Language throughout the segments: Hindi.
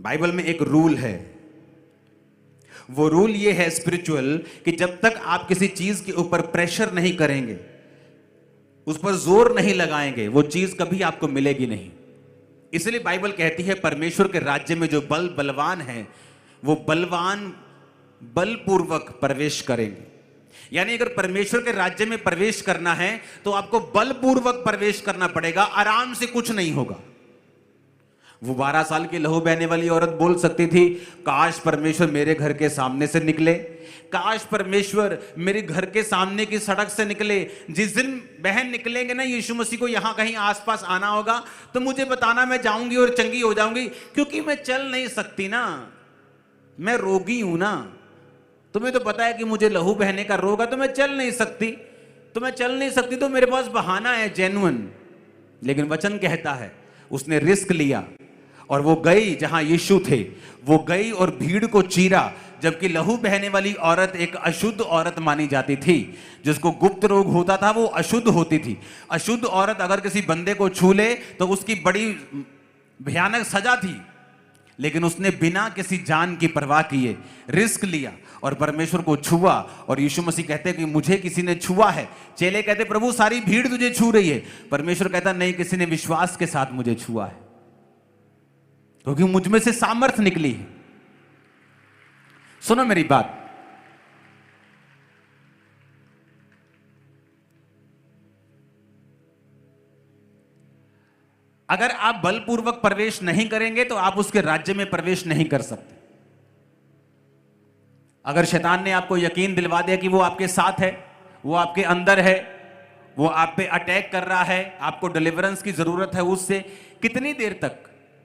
बाइबल में एक रूल है। वो रूल ये है स्पिरिचुअल कि जब तक आप किसी चीज के ऊपर प्रेशर नहीं करेंगे, उस पर जोर नहीं लगाएंगे, वो चीज कभी आपको मिलेगी नहीं। इसलिए बाइबल कहती है परमेश्वर के राज्य में जो बलवान है वो बलवान बलपूर्वक प्रवेश करेंगे। यानी अगर परमेश्वर के राज्य में प्रवेश करना है तो आपको बलपूर्वक प्रवेश करना पड़ेगा, आराम से कुछ नहीं होगा। वो 12 साल की लहू बहने वाली औरत बोल सकती थी, काश परमेश्वर मेरे घर के सामने से निकले, काश परमेश्वर मेरे घर के सामने की सड़क से निकले। जिस दिन बहन निकलेंगे ना, यीशु मसीह को यहां कहीं आसपास आना होगा तो मुझे बताना, मैं जाऊंगी और चंगी हो जाऊंगी, क्योंकि मैं चल नहीं सकती ना, मैं रोगी हूं ना। तुम्हें तो पता है कि मुझे लहू बहने का रोग है, तो मैं चल नहीं सकती, तो मेरे पास बहाना है जेन्युइन। लेकिन वचन कहता है उसने रिस्क लिया और वो गई जहां यीशु थे, वो गई और भीड़ को चीरा। जबकि लहू बहने वाली औरत एक अशुद्ध औरत मानी जाती थी, जिसको गुप्त रोग होता था, वो अशुद्ध होती थी। अशुद्ध औरत अगर किसी बंदे को छू ले तो उसकी बड़ी भयानक सजा थी। लेकिन उसने बिना किसी जान की परवाह किए रिस्क लिया और परमेश्वर को छुआ। और यीशु मसीह कहते हैं कि मुझे किसी ने छुआ है। चेले कहते प्रभु सारी भीड़ तुझे छू रही है। परमेश्वर कहता नहीं, किसी ने विश्वास के साथ मुझे छुआ है, क्योंकि मुझ में से सामर्थ्य निकली है। सुनो मेरी बात, अगर आप बलपूर्वक प्रवेश नहीं करेंगे तो आप उसके राज्य में प्रवेश नहीं कर सकते। अगर शैतान ने आपको यकीन दिलवा दिया कि वो आपके साथ है, वो आपके अंदर है, वो आप पे अटैक कर रहा है, आपको डिलीवरेंस की जरूरत है उससे, कितनी देर तक?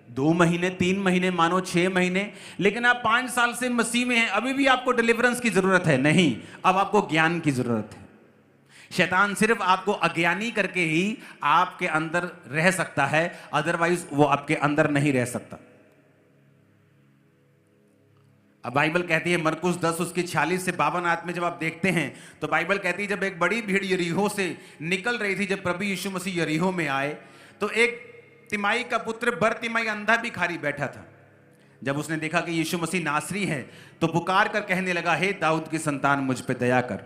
2 महीने, 3 महीने, मानो 6 महीने, लेकिन आप 5 साल से मसीह में हैं, अभी भी आपको डिलीवरेंस की जरूरत है? नहीं, अब आपको ज्ञान की जरूरत है। शैतान सिर्फ आपको अज्ञानी करके ही आपके अंदर रह सकता है, अदरवाइज वो आपके अंदर नहीं रह सकता। अब बाइबल कहती है मरकुस 10 उसकी 46 से 52 आयत में जब आप देखते हैं तो बाइबल कहती है जब एक बड़ी भीड़ यरीहो से निकल रही थी, जब प्रभु यीशु मसीह यरीहो में आए तो एक तिमाई का पुत्र बरतिमाई अंधा भिखारी बैठा था। जब उसने देखा कि यीशु मसीह नासरी है तो पुकार कर कहने लगा, हे दाऊद की संतान मुझ पे दया कर।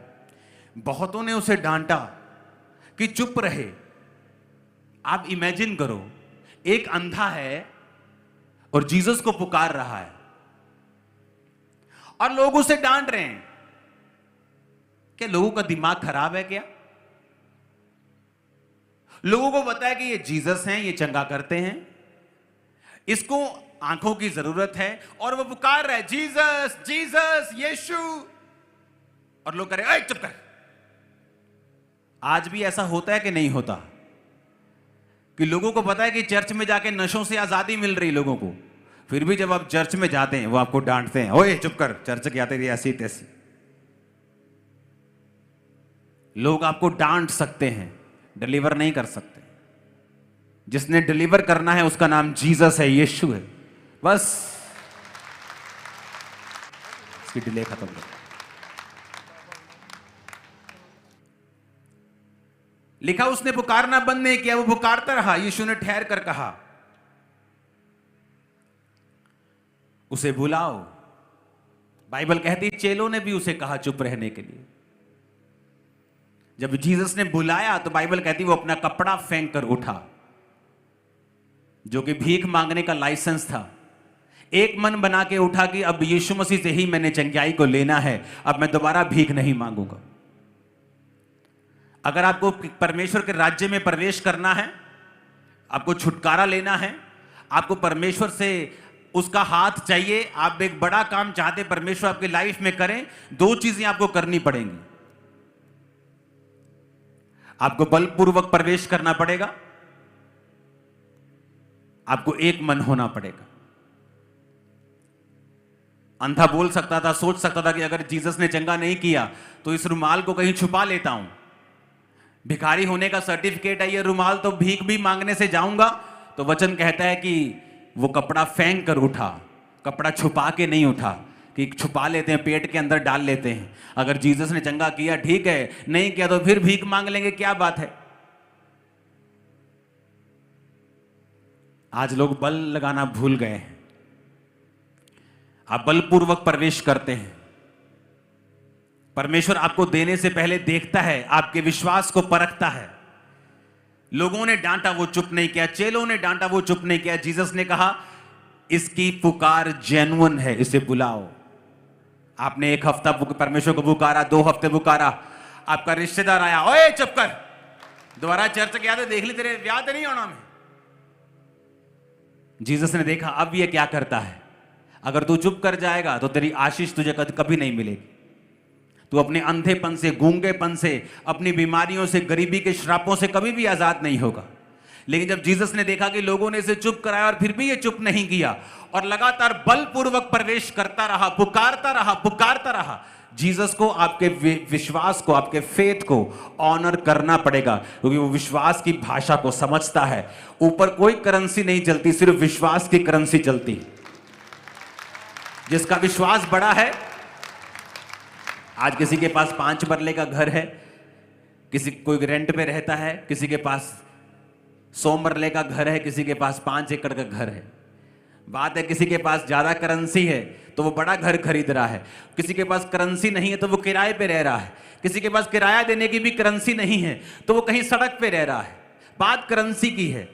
बहुतों ने उसे डांटा कि चुप रहे। आप इमेजिन करो, एक अंधा है और जीसस को पुकार रहा है और लोग उसे डांट रहे हैं। क्या लोगों का दिमाग खराब है क्या? लोगों को पता है कि ये जीसस हैं, ये चंगा करते हैं, इसको आंखों की जरूरत है और वो पुकार रहा है, जीसस जीसस यीशु, और लोग कह रहे हैं, चुप कर। आज भी ऐसा होता है कि नहीं होता कि लोगों को पता है कि चर्च में जाके नशों से आजादी मिल रही लोगों को, फिर भी जब आप चर्च में जाते हैं वो आपको डांटते हैं, ओए चुप कर, चर्च के आते ऐसी तैसी। लोग आपको डांट सकते हैं, डिलीवर नहीं कर सकते। जिसने डिलीवर करना है उसका नाम जीसस है, यीशु है। बस इसकी डिले खत्म कर। लिखा उसने पुकारना बंद नहीं किया, वो पुकारता रहा। यीशु ने ठहर कर कहा, उसे बुलाओ। बाइबल कहती चेलों ने भी उसे कहा चुप रहने के लिए। जब जीसस ने बुलाया तो बाइबल कहती वो अपना कपड़ा फेंक कर उठा, जो कि भीख मांगने का लाइसेंस था। एक मन बना के उठा कि अब यीशु मसीह से ही मैंने चंगाई को लेना है, अब मैं दोबारा भीख नहीं मांगूंगा। अगर आपको परमेश्वर के राज्य में प्रवेश करना है, आपको छुटकारा लेना है, आपको परमेश्वर से उसका हाथ चाहिए, आप एक बड़ा काम चाहते परमेश्वर आपकी लाइफ में करें, 2 चीजें आपको करनी पड़ेंगी। आपको बलपूर्वक प्रवेश करना पड़ेगा, आपको एक मन होना पड़ेगा। अंधा बोल सकता था, सोच सकता था कि अगर जीसस ने चंगा नहीं किया तो इस रुमाल को कहीं छुपा लेता हूं, भिखारी होने का सर्टिफिकेट है ये रुमाल, तो भीख भी मांगने से जाऊंगा। तो वचन कहता है कि वो कपड़ा फेंक कर उठा, कपड़ा छुपा के नहीं उठा कि छुपा लेते हैं, पेट के अंदर डाल लेते हैं। अगर जीसस ने चंगा किया ठीक है, नहीं किया तो फिर भीख मांग लेंगे, क्या बात है। आज लोग बल लगाना भूल गए हैं। आप बलपूर्वक प्रवेश करते हैं। परमेश्वर आपको देने से पहले देखता है, आपके विश्वास को परखता है। लोगों ने डांटा, वो चुप नहीं किया। चेलों ने डांटा, वो चुप नहीं किया। जीसस ने कहा इसकी पुकार जेन्युइन है, इसे बुलाओ। आपने 1 हफ्ता परमेश्वर को पुकारा, 2 हफ्ते पुकारा, आपका रिश्तेदार आया, ओए चुप कर, दोबारा चर्च के याद है, देख ली तेरे याद नहीं होना में। जीसस ने देखा अब ये क्या करता है। अगर तू चुप कर जाएगा तो तेरी आशीष तुझे कभी नहीं मिलेगी। तू अपने अंधेपन से, गूंगेपन से, अपनी बीमारियों से, गरीबी के श्रापों से कभी भी आजाद नहीं होगा। लेकिन जब जीसस ने देखा कि लोगों ने इसे चुप कराया और फिर भी ये चुप नहीं किया और लगातार बलपूर्वक प्रवेश करता रहा, पुकारता रहा, जीसस को आपके विश्वास को, आपके फेथ को ऑनर करना पड़ेगा, क्योंकि वो विश्वास की भाषा को समझता है। ऊपर कोई करेंसी नहीं चलती, सिर्फ विश्वास की करेंसी चलती। जिसका विश्वास बड़ा है, आज किसी के पास 5 मरले का घर है, कोई रेंट पे रहता है, किसी के पास 100 मरले का घर है, किसी के पास 5 एकड़ का घर है। बात है किसी के पास ज्यादा करेंसी है तो वो बड़ा घर खरीद रहा है, किसी के पास करेंसी नहीं है तो वो किराए पे रह रहा है, किसी के पास किराया देने की भी करेंसी नहीं है तो वो कहीं सड़क पे रह रहा है। बात करेंसी की है।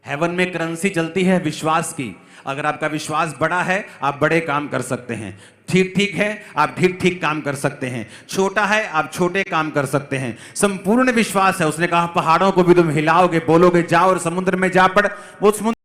हेवन में करेंसी चलती है विश्वास की। अगर आपका विश्वास बड़ा है आप बड़े काम कर सकते हैं। ठीक है, आप ठीक काम कर सकते हैं। छोटा है, आप छोटे काम कर सकते हैं। संपूर्ण विश्वास है। उसने कहा पहाड़ों को भी तुम हिलाओगे, बोलोगे जाओ और समुद्र में जा पड़, वो समुद्र